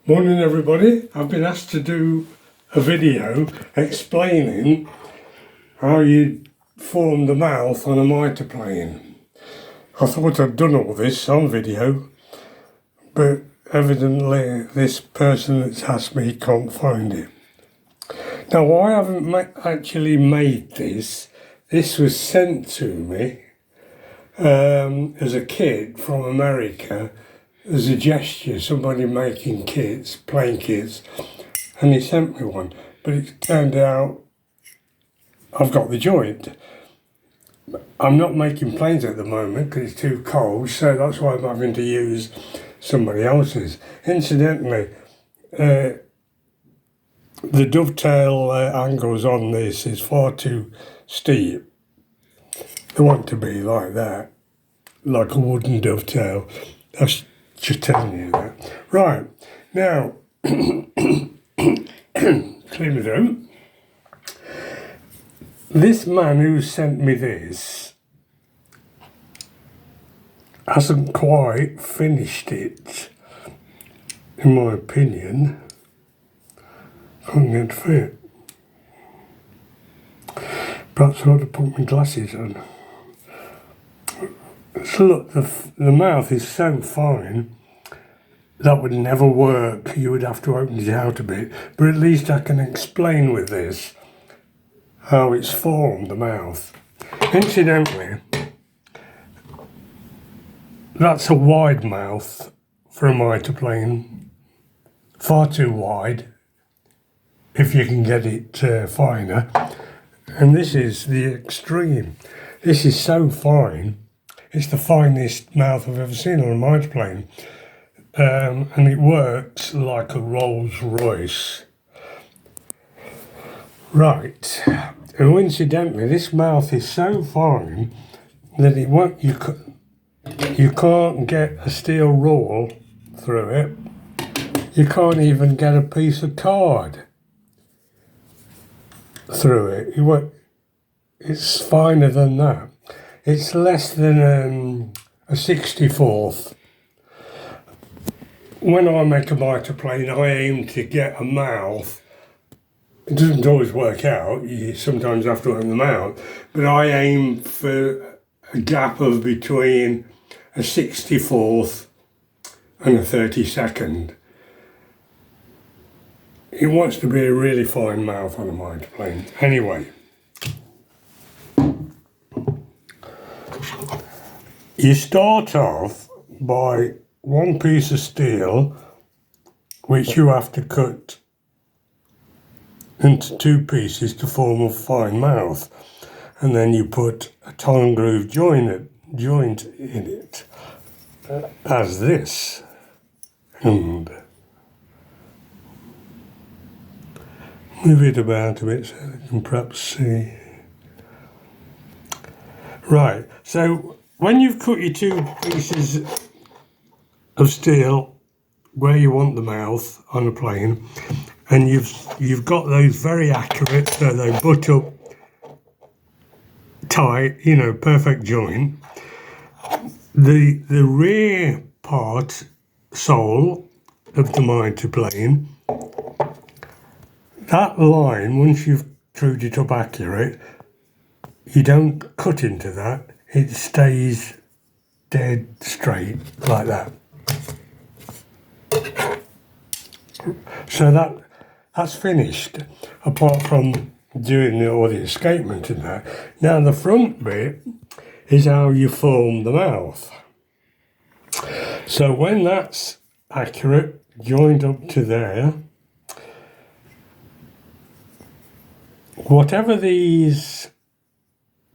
Morning everybody. I've been asked to do a video explaining how you form the mouth on a mitre plane. I thought I'd done all this on video, but evidently this person that's asked me can't find it. Now I haven't actually made this. This was sent to me as a kit from America as a gesture, somebody making kits, plane kits, and he sent me one. But it turned out I've got the joint. I'm not making planes at the moment because it's too cold, so that's why I'm having to use somebody else's. Incidentally, the dovetail angles on this is far too steep. They want to be like that, like a wooden dovetail. That's just telling you that. Right, now, clear my throat. This man who sent me this hasn't quite finished it, in my opinion. Can't get fit. Perhaps I ought to put my glasses on. So look, the mouth is so fine, that would never work. You would have to open it out a bit. But at least I can explain with this how it's formed, the mouth. Incidentally, that's a wide mouth for a mitre plane. Far too wide, if you can get it finer. And this is the extreme. This is so fine. It's the finest mouth I've ever seen on a mitre plane. And it works like a Rolls Royce. Right. And incidentally, this mouth is so fine that it won't. You can't get a steel rule through it. You can't even get a piece of card through it. It's finer than that. It's less than a 64th. When I make a mitre plane, I aim to get a mouth. It doesn't always work out. You sometimes have to open the mouth. But I aim for a gap of between a 64th and a 32nd. It wants to be a really fine mouth on a mitre plane. Anyway. You start off by one piece of steel, which you have to cut into two pieces to form a fine mouth, and then you put a tongue groove joint in it, as this, and move it about a bit so you can perhaps see. Right, so when you've cut your two pieces of steel where you want the mouth on a plane, and you've got those very accurate, so they butt up tight, perfect joint. The rear part, sole of the mitre plane, that line, once you've trued it up accurate, you don't cut into that. It stays dead straight like that. So that's finished, apart from doing all the escapement and that. Now the front bit is how you form the mouth. So when that's accurate, joined up to there, whatever these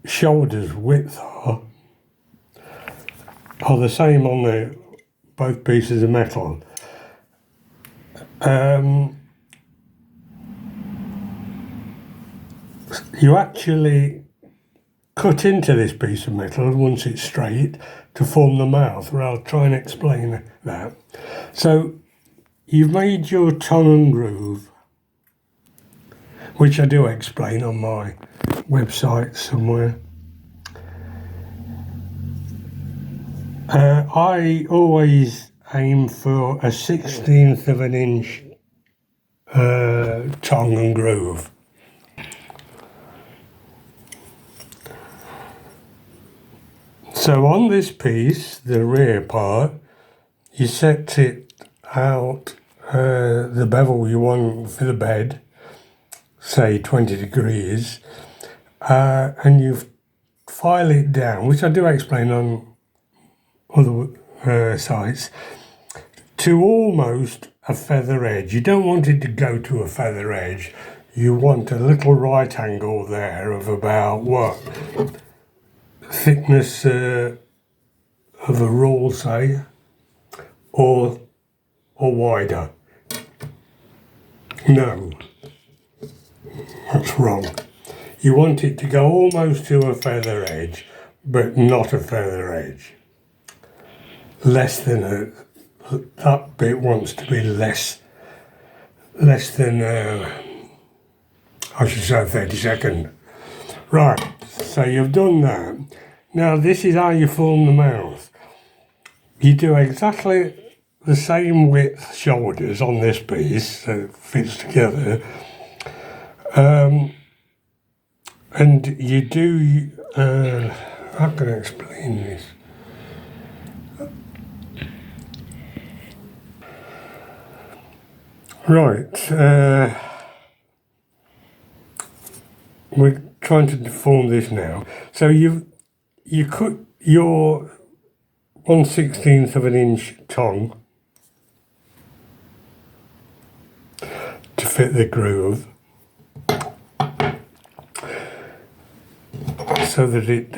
shoulders width are the same on both pieces of metal. You actually cut into this piece of metal once it's straight to form the mouth, or I'll try and explain that. So you've made your tongue and groove, which I do explain on my website somewhere. I always aim for a 1/16 of an inch tongue and groove. So on this piece, the rear part, you set it out, the bevel you want for the bed, say 20 degrees, and you file it down, which I do explain on other sites, to almost a feather edge. You don't want it to go to a feather edge. You want a little right angle there of about what? Thickness of a rule, say, or wider. No, that's wrong. You want it to go almost to a feather edge, but not a feather edge. Less than that bit wants to be less than, I should say 32nd. Right, so you've done that. Now this is how you form the mouth. You do exactly the same width shoulders on this piece, so it fits together. And you do, how can I explain this? Right, we're trying to form this now. So you cut your 1/16 of an inch tongue to fit the groove, so that it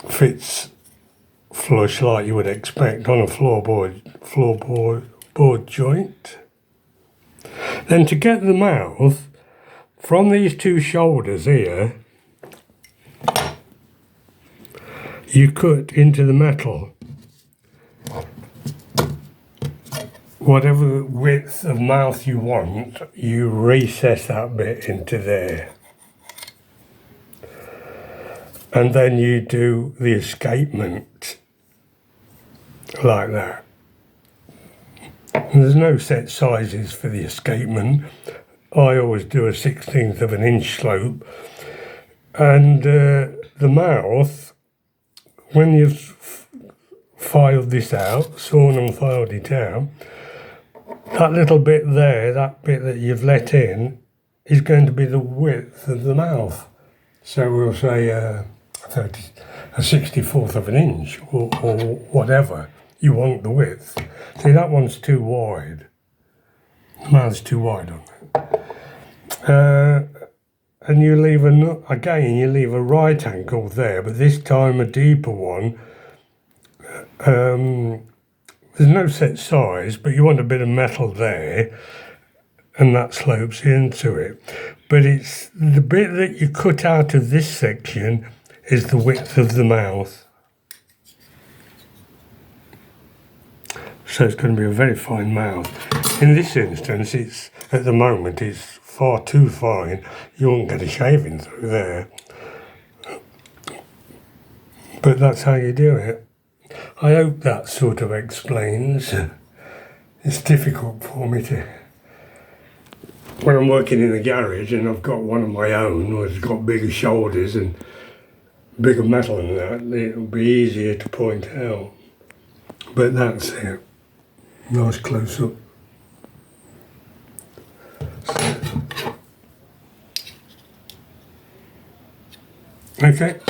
fits flush like you would expect on a floorboard joint. Then to get the mouth from these two shoulders here, you cut into the metal whatever width of mouth you want. You recess that bit into there, and then you do the escapement like that. And there's no set sizes for the escapement. I always do a 1/16 of an inch slope. And the mouth, when you've filed this out, sawn and filed it out, that little bit there, that bit that you've let in, is going to be the width of the mouth. So we'll say a 64th of an inch, or whatever you want the width. See, that one's too wide. The mouth's too wide on that. And you leave you leave a right angle there, but this time a deeper one. There's no set size, but you want a bit of metal there, and that slopes into it. But it's the bit that you cut out of this section is the width of the mouth. So it's going to be a very fine mouth. In this instance, at the moment it's far too fine. You won't get a shaving through there. But that's how you do it. I hope that sort of explains. It's difficult for me to, when I'm working in a garage and I've got one of my own who's got bigger shoulders and bigger metal than that, it'll be easier to point out. But that's it. Nice close up. Okay.